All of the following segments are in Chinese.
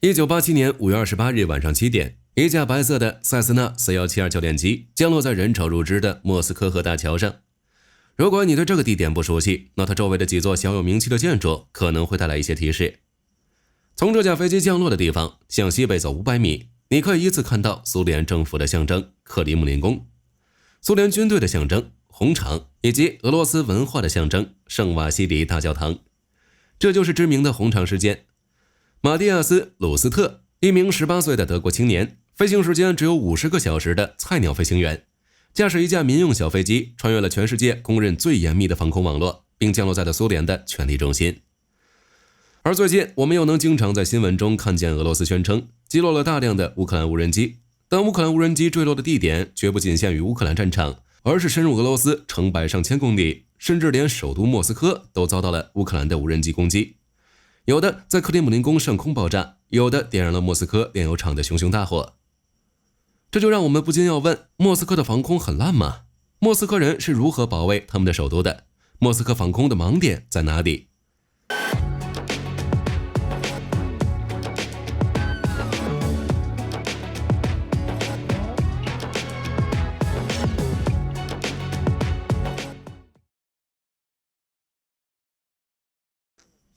1987年5月28日晚上7点，一架白色的塞斯纳4172教练机降落在人潮如织的莫斯科河大桥上。如果你对这个地点不熟悉，那它周围的几座小有名气的建筑可能会带来一些提示。从这架飞机降落的地方向西北走500米，你可以依次看到苏联政府的象征克里姆林宫、苏联军队的象征红场，以及俄罗斯文化的象征圣瓦西里大教堂。这就是知名的红场事件。马蒂亚斯·鲁斯特，一名18岁的德国青年，飞行时间只有50个小时的菜鸟飞行员，驾驶一架民用小飞机穿越了全世界公认最严密的防空网络，并降落在了苏联的权力中心。而最近我们又能经常在新闻中看见俄罗斯宣称击落了大量的乌克兰无人机，但乌克兰无人机坠落的地点绝不仅限于乌克兰战场，而是深入俄罗斯成百上千公里，甚至连首都莫斯科都遭到了乌克兰的无人机攻击。有的在克里姆林宫上空爆炸，有的点燃了莫斯科炼油厂的熊熊大火。这就让我们不禁要问，莫斯科的防空很烂吗？莫斯科人是如何保卫他们的首都的？莫斯科防空的盲点在哪里？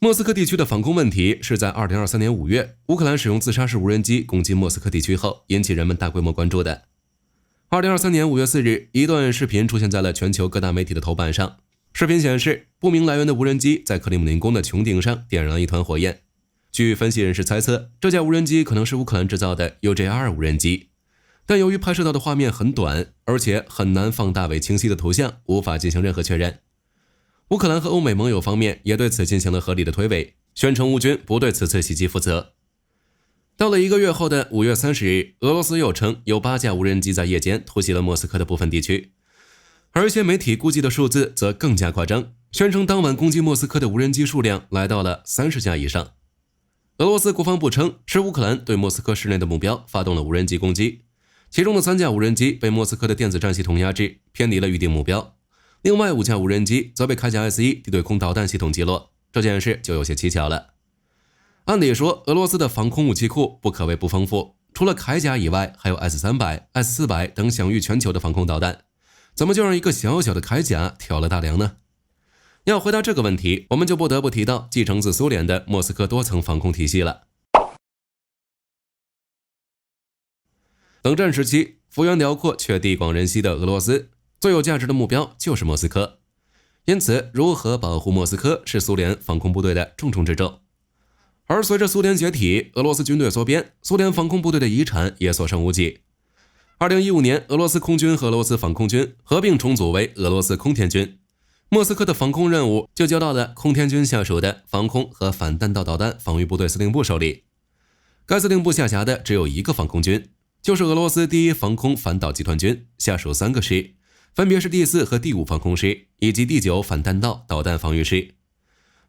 莫斯科地区的防空问题是在2023年5月，乌克兰使用自杀式无人机攻击莫斯科地区后，引起人们大规模关注的。2023年5月4日，一段视频出现在了全球各大媒体的头版上。视频显示，不明来源的无人机在克里姆林宫的穹顶上点燃了一团火焰。据分析人士猜测，这架无人机可能是乌克兰制造的 UJR 无人机，但由于拍摄到的画面很短，而且很难放大为清晰的图像，无法进行任何确认。乌克兰和欧美盟友方面也对此进行了合理的推诿，宣称乌军不对此次袭击负责。到了1个月后的5月30日，俄罗斯又称有8架无人机在夜间突袭了莫斯科的部分地区，而一些媒体估计的数字则更加夸张，宣称当晚攻击莫斯科的无人机数量来到了30架以上。俄罗斯国防部称，是乌克兰对莫斯科市内的目标发动了无人机攻击，其中的3架无人机被莫斯科的电子战系统压制，偏离了预定目标。另外5架无人机则被铠甲 S1 地对空导弹系统击落，这件事就有些蹊跷了。按理说，俄罗斯的防空武器库不可谓不丰富，除了铠甲以外，还有 S300、S400 等享誉全球的防空导弹，怎么就让一个小小的铠甲挑了大梁呢？要回答这个问题，我们就不得不提到继承自苏联的莫斯科多层防空体系了。冷战时期，幅员辽阔却地广人稀的俄罗斯，最有价值的目标就是莫斯科，因此如何保护莫斯科是苏联防空部队的重中之重。而随着苏联解体，俄罗斯军队缩编，苏联防空部队的遗产也所剩无几。2015年，俄罗斯空军和俄罗斯防空军合并重组为俄罗斯空天军，莫斯科的防空任务就交到了空天军下属的防空和反弹道导弹防御部队司令部手里。该司令部下辖的只有一个防空军，就是俄罗斯第一防空反导集团军，下属3个师，分别是第4和第5防空师，以及第9反弹道导弹防御师。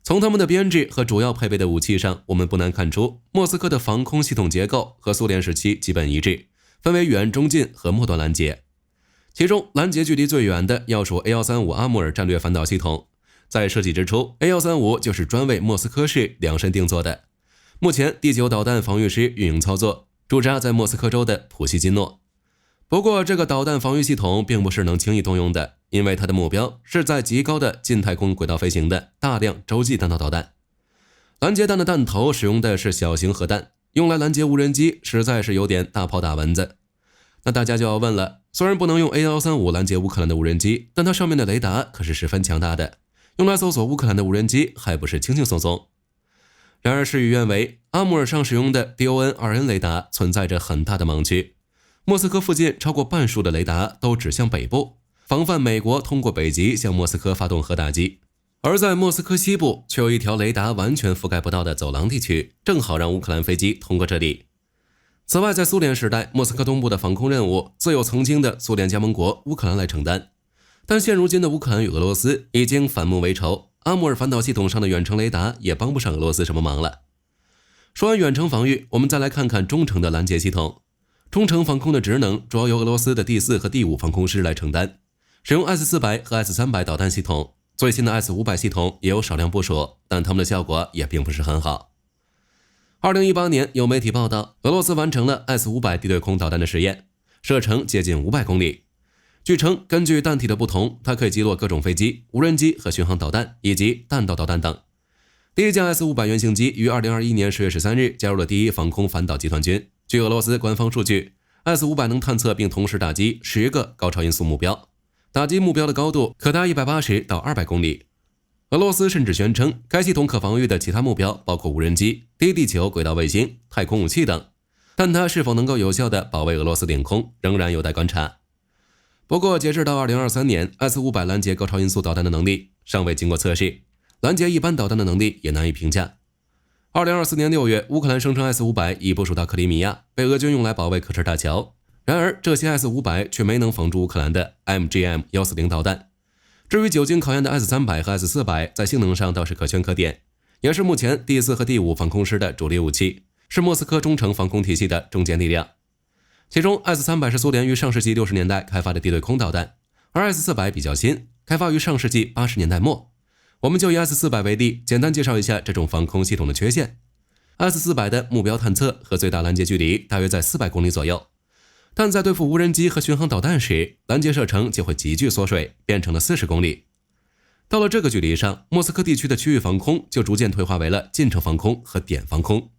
从他们的编制和主要配备的武器上，我们不难看出，莫斯科的防空系统结构和苏联时期基本一致，分为远、中、近和末端拦截。其中拦截距离最远的要数 A135 阿穆尔战略反导系统，在设计之初 A135 就是专为莫斯科市量身定做的。目前第9导弹防御师运营操作，驻扎在莫斯科州的普希金诺。不过这个导弹防御系统并不是能轻易动用的，因为它的目标是在极高的近太空轨道飞行的大量洲际弹道导弹。拦截弹的弹头使用的是小型核弹，用来拦截无人机实在是有点大炮打蚊子。那大家就要问了，虽然不能用 A135 拦截乌克兰的无人机，但它上面的雷达可是十分强大的，用来搜索乌克兰的无人机还不是轻轻松松。然而事与愿违，阿穆尔上使用的 DON-2N 雷达存在着很大的盲区，莫斯科附近超过半数的雷达都指向北部，防范美国通过北极向莫斯科发动核打击。而在莫斯科西部却有一条雷达完全覆盖不到的走廊地区，正好让乌克兰飞机通过这里。此外，在苏联时代，莫斯科东部的防空任务自有曾经的苏联加盟国乌克兰来承担，但现如今的乌克兰与俄罗斯已经反目为仇，阿穆尔反导系统上的远程雷达也帮不上俄罗斯什么忙了。说完远程防御，我们再来看看中程的拦截系统。中程防空的职能主要由俄罗斯的第4和第5防空师来承担，使用 S400 和 S300 导弹系统，最新的 S500 系统也有少量部署，但它们的效果也并不是很好。2018年，有媒体报道，俄罗斯完成了 S-500 地对空导弹的试验，射程接近500公里。据称，根据弹体的不同，它可以击落各种飞机、无人机和巡航导弹以及弹道导弹等。第一架 S-500 原型机于2021年10月13日加入了第一防空反导集团军。据俄罗斯官方数据， S-500 能探测并同时打击10个高超音速目标，打击目标的高度可达180到200公里。俄罗斯甚至宣称，该系统可防御的其他目标包括无人机、低地球轨道卫星、太空武器等，但它是否能够有效地保卫俄罗斯领空，仍然有待观察。不过，截至到2023年 ，S-500 拦截高超音速导弹的能力尚未经过测试，拦截一般导弹的能力也难以评价。2024年6月，乌克兰声称 S-500 已部署到克里米亚，被俄军用来保卫科车大桥。然而，这些 S-500 却没能防住乌克兰的 MGM-140 导弹。至于久经考验的 S-300 和 S-400， 在性能上倒是可圈可点，也是目前第4和第5防空师的主力武器，是莫斯科中程防空体系的中坚力量。其中 S-300 是苏联于上世纪60年代开发的地对空导弹，而 S-400 比较新，开发于上世纪80年代末。我们就以 S-400 为例，简单介绍一下这种防空系统的缺陷。S-400 的目标探测和最大拦截距离大约在400公里左右，但在对付无人机和巡航导弹时，拦截射程就会急剧缩水，变成了40公里。到了这个距离上，莫斯科地区的区域防空就逐渐退化为了近程防空和点防空。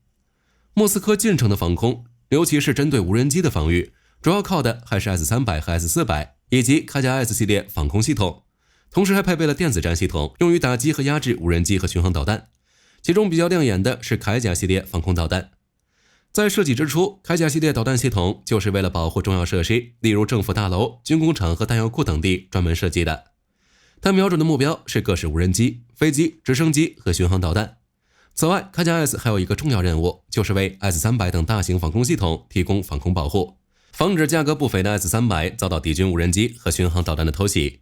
莫斯科近程的防空，尤其是针对无人机的防御，主要靠的还是 S-300 和 S-400 以及铠甲 S 系列防空系统，同时还配备了电子战系统，用于打击和压制无人机和巡航导弹。其中比较亮眼的是铠甲系列防空导弹。在设计之初，铠甲系列导弹系统就是为了保护重要设施，例如政府大楼、军工厂和弹药库等地专门设计的。它瞄准的目标是各式无人机、飞机、直升机和巡航导弹。此外，铠甲 S 还有一个重要任务，就是为 S-300 等大型防空系统提供防空保护，防止价格不菲的 S-300 遭到敌军无人机和巡航导弹的偷袭。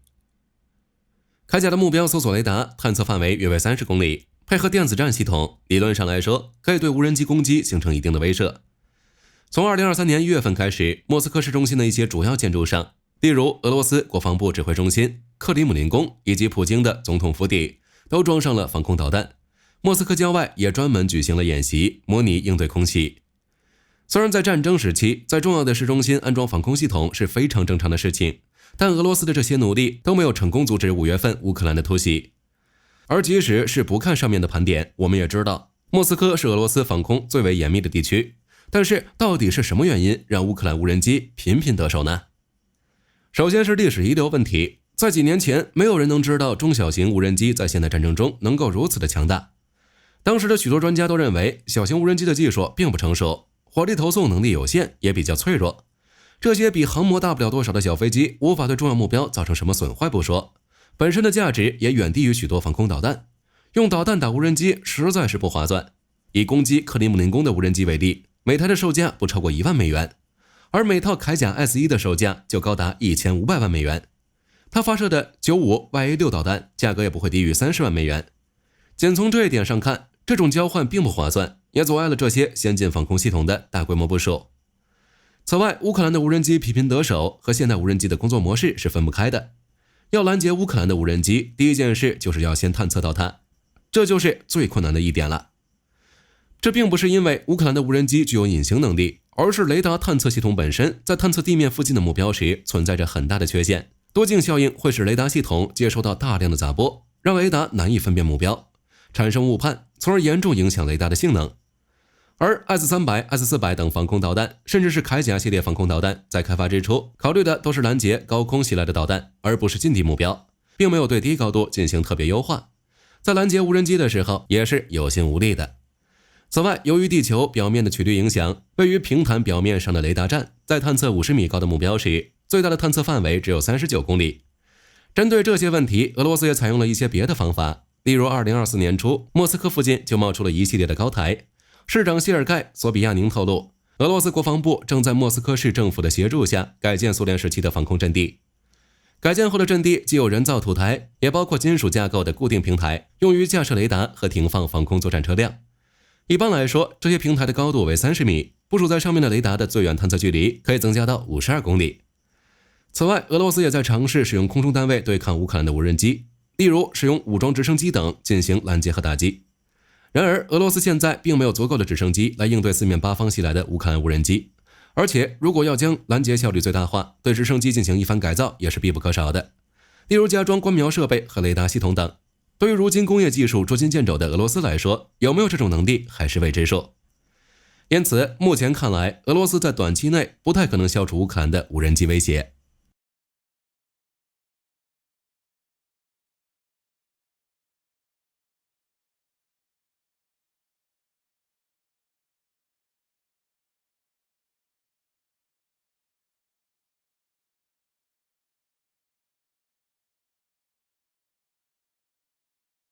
铠甲的目标搜索雷达探测范围约为30公里，配合电子战系统，理论上来说，可以对无人机攻击形成一定的威慑。从2023年1月份开始，莫斯科市中心的一些主要建筑上，例如俄罗斯国防部指挥中心、克里姆林宫以及普京的总统府邸，都装上了防空导弹。莫斯科郊外也专门举行了演习，模拟应对空袭。虽然在战争时期，在重要的市中心安装防空系统是非常正常的事情，但俄罗斯的这些努力都没有成功阻止5月份乌克兰的突袭。而即使是不看上面的盘点，我们也知道，莫斯科是俄罗斯防空最为严密的地区。但是，到底是什么原因让乌克兰无人机频频得手呢？首先是历史遗留问题，在几年前，没有人能知道中小型无人机在现代战争中能够如此的强大。当时的许多专家都认为，小型无人机的技术并不成熟，火力投送能力有限，也比较脆弱。这些比航模大不了多少的小飞机，无法对重要目标造成什么损坏不说，本身的价值也远低于许多防空导弹。用导弹打无人机实在是不划算。以攻击克里姆林宫的无人机为例，每台的售价不超过1万美元，而每套铠甲 S1 的售价就高达1500万美元。它发射的95YA6导弹价格也不会低于30万美元。仅从这一点上看，这种交换并不划算，也阻碍了这些先进防空系统的大规模部署。此外，乌克兰的无人机频频得手和现代无人机的工作模式是分不开的。要拦截乌克兰的无人机，第一件事就是要先探测到它，这就是最困难的一点了。这并不是因为乌克兰的无人机具有隐形能力，而是雷达探测系统本身在探测地面附近的目标时存在着很大的缺陷。多镜效应会使雷达系统接收到大量的杂波，让雷达难以分辨目标，产生误判，从而严重影响雷达的性能。而 S-300、S-400 等防空导弹，甚至是铠甲系列防空导弹，在开发之初考虑的都是拦截高空袭来的导弹，而不是近地目标，并没有对低高度进行特别优化，在拦截无人机的时候也是有心无力的。此外，由于地球表面的曲率影响，位于平坦表面上的雷达站在探测50米高的目标时，最大的探测范围只有39公里。针对这些问题，俄罗斯也采用了一些别的方法，例如2024年初，莫斯科附近就冒出了一系列的高台。市长谢尔盖·索比亚宁透露，俄罗斯国防部正在莫斯科市政府的协助下改建苏联时期的防空阵地。改建后的阵地既有人造土台，也包括金属架构的固定平台，用于架设雷达和停放防空作战车辆。一般来说，这些平台的高度为30米，部署在上面的雷达的最远探测距离可以增加到52公里。此外，俄罗斯也在尝试使用空中单位对抗乌克兰的无人机，例如使用武装直升机等进行拦截和打击。然而，俄罗斯现在并没有足够的直升机来应对四面八方袭来的乌克兰无人机，而且如果要将拦截效率最大化，对直升机进行一番改造也是必不可少的，例如加装观瞄设备和雷达系统等。对于如今工业技术捉襟见肘的俄罗斯来说，有没有这种能力还是未知数。因此，目前看来，俄罗斯在短期内不太可能消除乌克兰的无人机威胁。